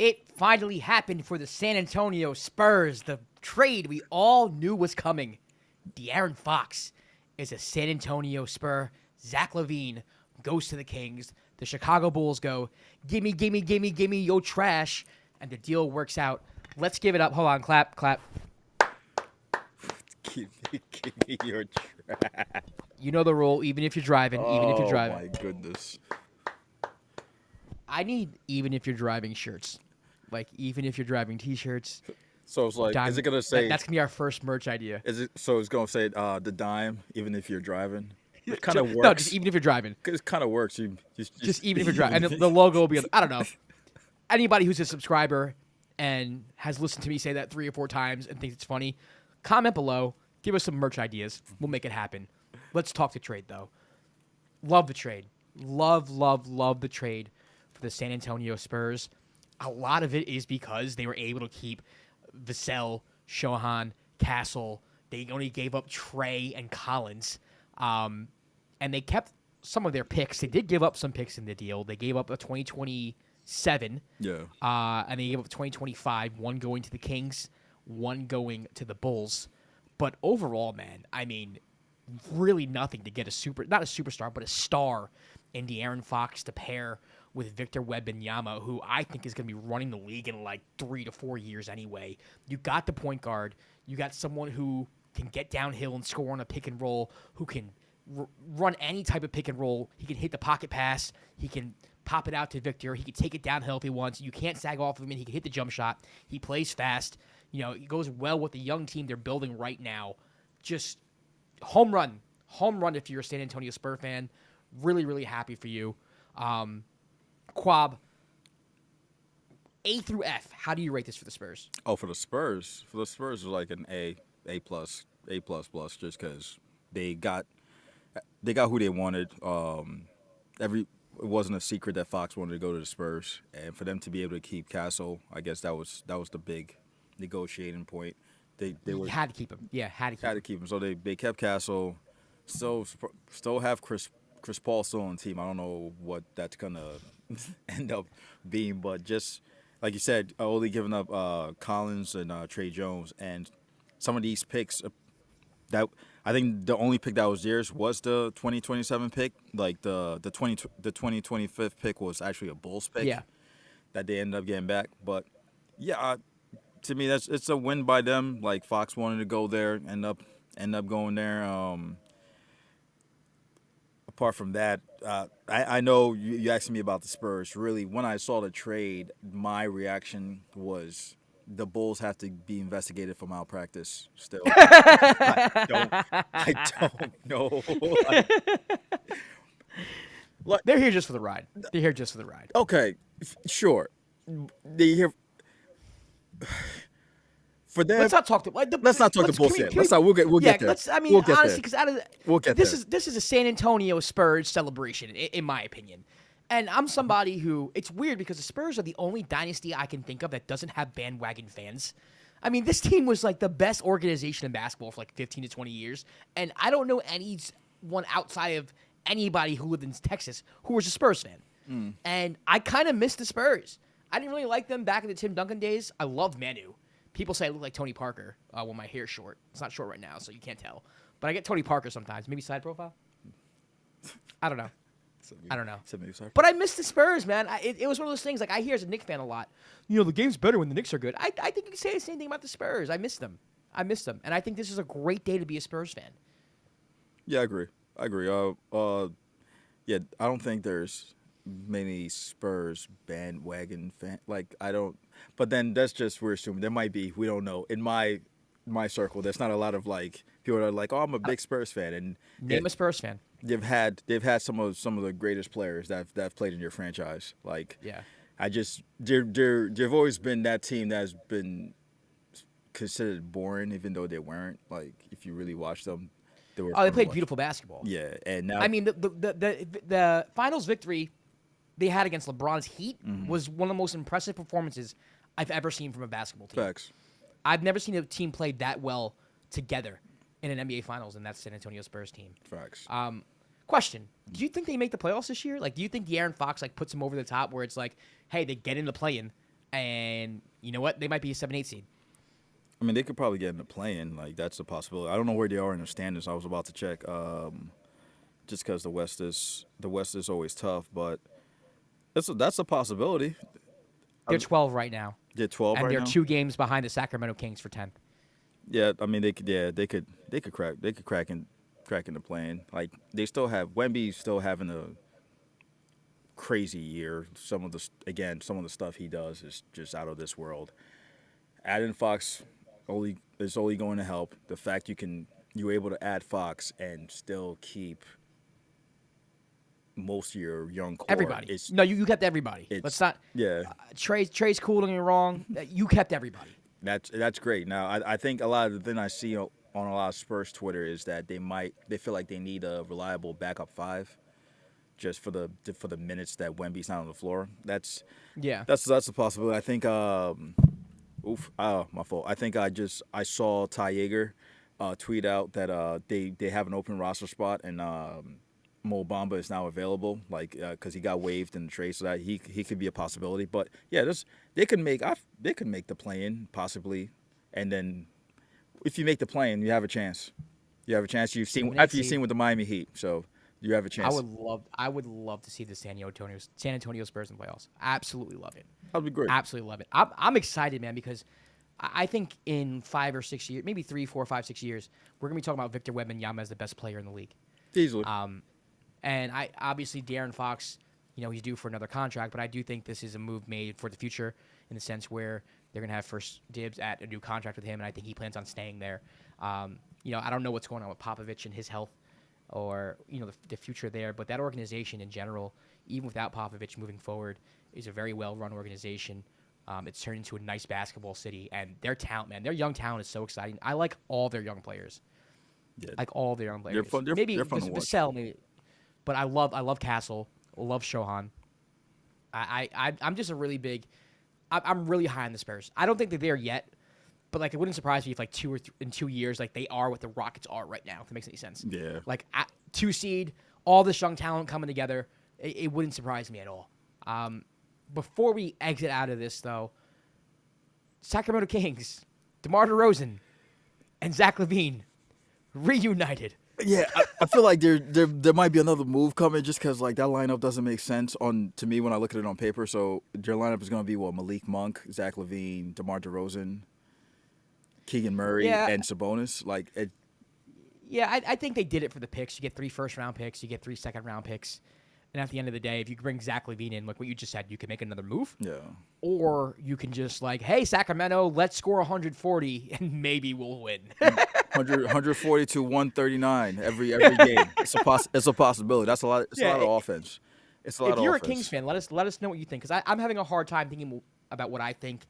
It finally happened for the San Antonio Spurs. The trade we all knew was coming. De'Aaron Fox is a San Antonio Spur. Zach Lavine goes to the Kings. The Chicago Bulls go, gimme, gimme, gimme, gimme, yo trash. And the deal works out. Let's give it up. Hold on, clap, clap. Give me your trash. You know the rule, even if you're driving, even if you're driving. Oh, my goodness. I need even if you're driving shirts. Like, even if you're driving T-shirts. So it's like, is it going to say... That's going to be our first merch idea. So it's going to say the dime, even if you're driving? It kind of works. No, just even if you're driving. It kind of works. Just even if you're driving. And the logo will be, I don't know. Anybody who's a subscriber and has listened to me say that 3 or 4 times and thinks it's funny, comment below. Give us some merch ideas. We'll make it happen. Let's talk the trade, though. Love the trade. Love the trade for the San Antonio Spurs. A lot of it is because they were able to keep Vassell, Shohan, Castle. They only gave up Trey and Collins. And they kept some of their picks. They did give up some picks in the deal. They gave up a 2027. Yeah. And they gave up 2025, one going to the Kings, one going to the Bulls. But overall, man, I mean, really nothing to get not a superstar, but a star in De'Aaron Fox to pair with Victor Wembanyama, who I think is going to be running the league in like 3 to 4 years anyway. You got the point guard. You got someone who can get downhill and score on a pick and roll, who can run any type of pick and roll. He can hit the pocket pass. He can pop it out to Victor. He can take it downhill if he wants. You can't sag off of him, and he can hit the jump shot. He plays fast. You know, it goes well with the young team they're building right now. Just home run if you're a San Antonio Spurs fan. Really, really happy for you. Kwab, A through F. How do you rate this for the Spurs? Oh, for the Spurs it's like an A plus, just because they got who they wanted. It wasn't a secret that Fox wanted to go to the Spurs, and for them to be able to keep Castle, I guess that was the big negotiating point. They had to keep him. Yeah, had to keep him. So they kept Castle. Still have Chris Paul still on the team. I don't know what that's gonna end up being, but just like you said, only giving up Collins and Trey Jones, and some of these picks that I think the only pick that was theirs was the 2027 pick. Like the 2025 pick was actually a Bulls pick. Yeah. That they ended up getting back, but yeah, to me it's a win by them. Like Fox wanted to go there, end up going there. Apart from that, I know you asked me about the Spurs. Really, when I saw the trade, my reaction was the Bulls have to be investigated for malpractice still. I don't know. They're here just for the ride. Okay, sure. They here for them. Let's not talk to. Let's not talk the bullshit. We'll get there. Honestly, because this is a San Antonio Spurs celebration, in my opinion. And I'm somebody who, it's weird because the Spurs are the only dynasty I can think of that doesn't have bandwagon fans. I mean, this team was like the best organization in basketball for like 15 to 20 years. And I don't know anyone outside of anybody who lived in Texas who was a Spurs fan. And I kind of miss the Spurs. I didn't really like them back in the Tim Duncan days. I loved Manu. People say I look like Tony Parker when my hair's short. It's not short right now, so you can't tell. But I get Tony Parker sometimes. Maybe side profile? I don't know. But I miss the Spurs, man. It was one of those things, like I hear as a Knicks fan a lot, the game's better when the Knicks are good. I think you can say the same thing about the Spurs. I miss them. And I think this is a great day to be a Spurs fan. Yeah, I agree. Yeah, I don't think there's many Spurs bandwagon fan. Like, I don't. But then that's just, we're assuming. There might be. We don't know. In my circle, there's not a lot of, like, people that are like, oh, I'm a big Spurs fan. And name a Spurs fan. They've had some of the greatest players that have played in your franchise. Like, yeah. They've always been that team that's been considered boring, even though they weren't. Like, if you really watch them, they played beautiful basketball. Yeah, and now I mean the finals victory they had against LeBron's Heat was one of the most impressive performances I've ever seen from a basketball team. Facts. I've never seen a team play that well together in an NBA Finals, and that's San Antonio Spurs team. Facts. Question: do you think they make the playoffs this year? Like, do you think De'Aaron Fox puts them over the top, where it's like, hey, they get in the play-in, And you know what? They might be a 7-8 seed. I mean, they could probably get in the play-in. Like, that's a possibility. I don't know where they are in the standings. I was about to check, just because the West is always tough, but that's a possibility. They're 12 right now. They're 12 And right they're now. 2 games behind the Sacramento Kings for 10th. Yeah, I mean, they could crack in the play-in. Like, they still have Wemby still having a crazy year. Some of the stuff he does is just out of this world. Adding Fox is only going to help. The fact you're able to add Fox and still keep most of your young core. Everybody. No, you kept everybody. Let's not. Yeah. Trey's cool, don't get me wrong. You kept everybody. That's great. Now I think a lot of the thing I see on a lot of Spurs Twitter is that they feel like they need a reliable backup 5, just for the minutes that Wemby's not on the floor. That's a possibility. I think my fault. I think I saw Ty Yeager tweet out that they have an open roster spot, and Mo Bamba is now available, like because he got waived in the trade, so that he could be a possibility. But yeah, they could make the play-in possibly, and then if you make the play-in, you have a chance. You have a chance. You've seen with the Miami Heat, so you have a chance. I would love to see the San Antonio Spurs in playoffs. Absolutely love it. That'd be great. Absolutely love it. I'm excited, man, because I think in 5 or 6 years, maybe 3, 4, 5, 6 years, we're gonna be talking about Victor Wembanyama as the best player in the league. Easily. And I obviously De'Aaron Fox, he's due for another contract, but I do think this is a move made for the future in the sense where they're gonna have first dibs at a new contract with him, and I think he plans on staying there. I don't know what's going on with Popovich and his health, or the future there, but that organization in general, even without Popovich moving forward, is a very well-run organization. It's turned into a nice basketball city, and their talent, man, their young talent is so exciting. I like all their young players. Yeah. Like all their young players. They're fun. They're fun to watch. Vassell, maybe. But I love Castle. I love Shohan. I'm just a really big. I'm really high on the Spurs. I don't think they're there yet, but like it wouldn't surprise me if like in 2 years like they are what the Rockets are right now. If that makes any sense. Yeah. Like 2 seed, all this young talent coming together. It wouldn't surprise me at all. Before we exit out of this though, Sacramento Kings, DeMar DeRozan, and Zach Lavine reunited. Yeah, I feel like there might be another move coming just because like that lineup doesn't make sense to me when I look at it on paper. So their lineup is going to be Malik Monk, Zach Lavine, DeMar DeRozan, Keegan Murray, and Sabonis. Like it. Yeah, I think they did it for the picks. You get 3 first-round picks, you get 3 second-round picks, and at the end of the day, if you bring Zach Lavine in, like what you just said, you can make another move. Yeah. Or you can just like, hey Sacramento, let's score 140 and maybe we'll win. 140 to 139 every game. It's a possibility. That's a lot. It's a lot of offense. It's a lot of offense. If you're a Kings fan, let us know what you think, because I'm having a hard time thinking about what I think.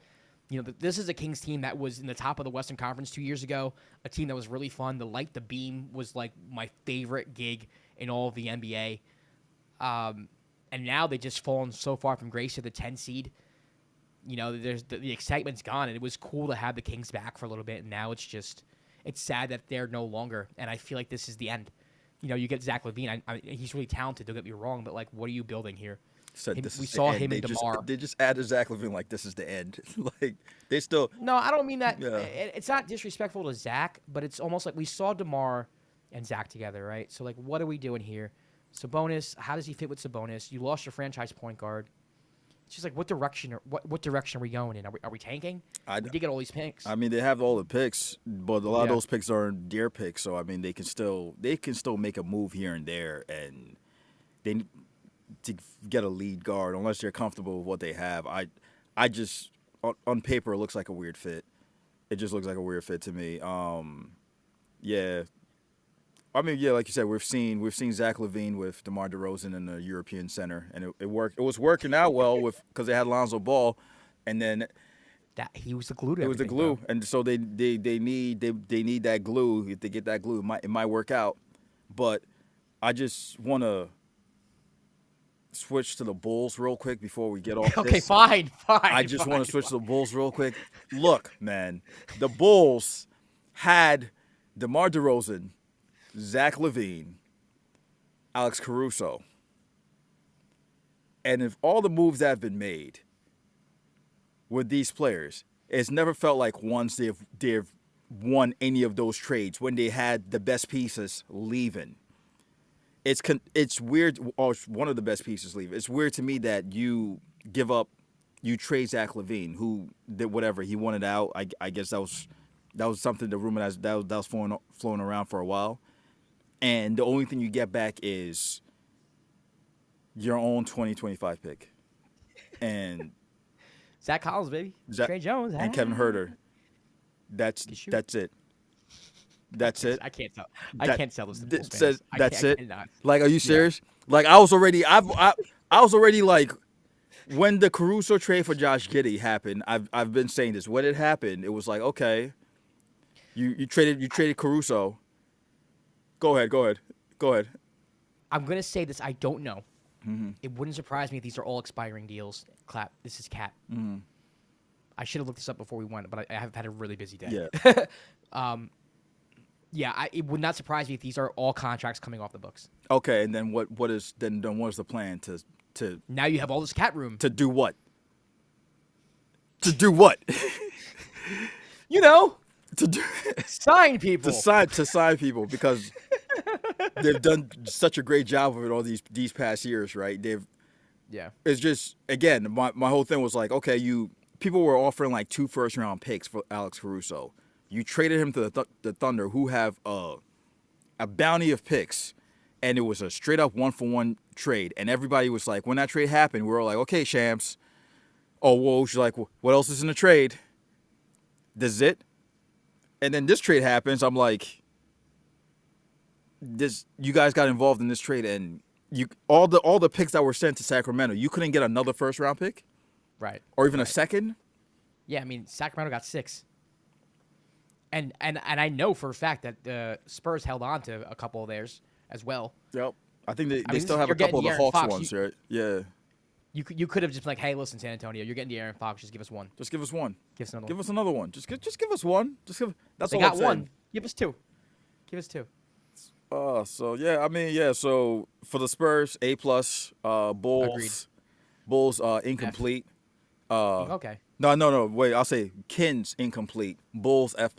This is a Kings team that was in the top of the Western Conference 2 years ago, a team that was really fun. The Light the Beam was like my favorite gig in all of the NBA. And now they just fallen so far from grace to the 10 seed. There's the excitement's gone, and it was cool to have the Kings back for a little bit, and now it's sad that they're no longer, and I feel like this is the end. You get Zach Lavine. He's really talented, don't get me wrong, but like, what are you building here? We saw him and DeMar. They just added Zach Lavine like this is the end. Like they still. No, I don't mean that. Yeah. It's not disrespectful to Zach, but it's almost like we saw DeMar and Zach together, right? So like, what are we doing here? Sabonis, how does he fit with Sabonis? You lost your franchise point guard. It's just like, what direction are we going in? Are we tanking? We did get all these picks. I mean, they have all the picks, but a lot of those picks are their picks. So I mean, they can still make a move here and there, and they need to get a lead guard unless they're comfortable with what they have. I just on paper it looks like a weird fit. It just looks like a weird fit to me. Yeah. I mean, yeah, like you said, we've seen Zach Lavine with DeMar DeRozan in the European Center, and it worked. It was working out well because they had Lonzo Ball, and then that he was the glue to it was the glue, and so they need that glue. If they get that glue, it might work out. But I just want to switch to the Bulls real quick before we get off. Okay, this. fine. I just want to switch to the Bulls real quick. Look, man, the Bulls had DeMar DeRozan, Zach Lavine, Alex Caruso. And if all the moves that have been made, with these players. It's never felt like once they've won any of those trades when they had the best pieces leaving. It's weird. Or one of the best pieces leaving. It's weird to me that you trade Zach Lavine, who did whatever he wanted out. I guess that was something, the rumor that was flowing around for a while, and the only thing you get back is your own 2025 pick, and Zach Collins, baby. Trey Jones. and Kevin Huerter. That's it. That's it. I can't tell. I can't sell this to Bulls Says fans. that's I it. cannot. Like, are you serious? Yeah. Like, I was already like, when the Caruso trade for Josh Giddey happened. I've been saying this. When it happened, it was like, okay, you traded Caruso. Go ahead. I'm gonna say this. I don't know. Mm-hmm. It wouldn't surprise me if these are all expiring deals. Clap. This is Cap. Mm-hmm. I should have looked this up before we went, but I have had a really busy day. Yeah. Yeah, it would not surprise me if these are all contracts coming off the books. Okay, and then what is the plan to Now you have all this cap room. to do what? To do what? You know, to do sign people. to sign people, because they've done such a great job of it all these past years, right? It's just, again, my whole thing was like, okay, people were offering like 2 first-round picks for Alex Caruso. You traded him to the Thunder, who have a bounty of picks, and it was a straight-up 1-for-1 trade. And everybody was like, when that trade happened, we were like, okay, Shams. Oh, whoa. She's like, what else is in the trade? This is it? And then this trade happens. I'm like, you guys got involved in this trade, and all the picks that were sent to Sacramento, you couldn't get another first-round pick? Right. Or even a second? Yeah, I mean, Sacramento got 6. And I know for a fact that the Spurs held on to a couple of theirs as well. Yep. I think they still have a couple of the Hawks ones, right? Yeah. You could have just been like, hey, listen, San Antonio, you're getting the Aaron Fox. Just give us one. Just give us one. Give us another Give one. us another one. Just give us one. That's They all I'm got saying. one. Give us 2. Give us 2. So yeah, I mean, yeah. So for the Spurs, A+. Bulls. Agreed. Bulls incomplete. Okay. No. Wait, I'll say Kins incomplete. Bulls F+.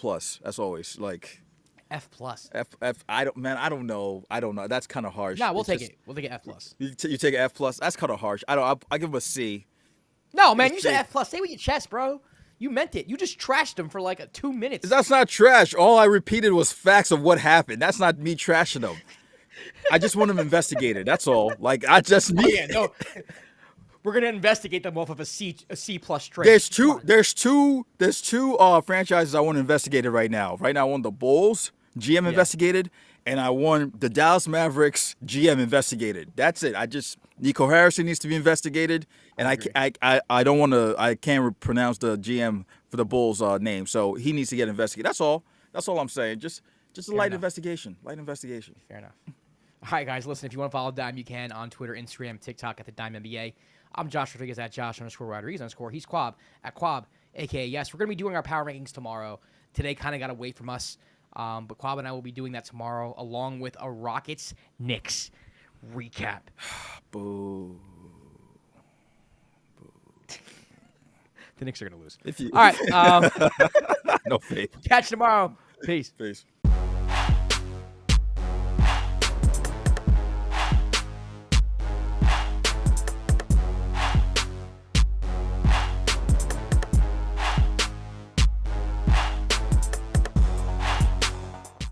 As always, like F+. F. I don't know. That's kind of harsh. Nah, we'll take it. We'll take it F+. You take an F+. That's kind of harsh. I give him a C. No, man, you said F+. Say with your chest, bro. You meant it. You just trashed him for like 2 minutes. That's not trash. All I repeated was facts of what happened. That's not me trashing them. I just want them investigated. That's all. Like, I just need. Oh, yeah, no. We're gonna investigate them off of a C+ trade. There's two franchises I want investigated right now. Right now, I want the Bulls GM investigated, and I want the Dallas Mavericks GM investigated. That's it. Nico Harrison needs to be investigated, and I don't want to. I can't pronounce the GM for the Bulls name, so he needs to get investigated. That's all. That's all I'm saying. Just a light investigation. Light investigation. Fair enough. All right, guys, listen, if you want to follow Dime, you can on Twitter, Instagram, TikTok at the Dime NBA. I'm Josh Rodriguez at Josh_Rodriguez_. He's Kwab at Kwab, a.k.a. Yes. We're going to be doing our power rankings tomorrow. Today kind of got away from us, but Kwab and I will be doing that tomorrow, along with a Rockets-Knicks recap. Boo. The Knicks are going to lose. If you, all right. no faith. Catch you tomorrow. Peace. Peace.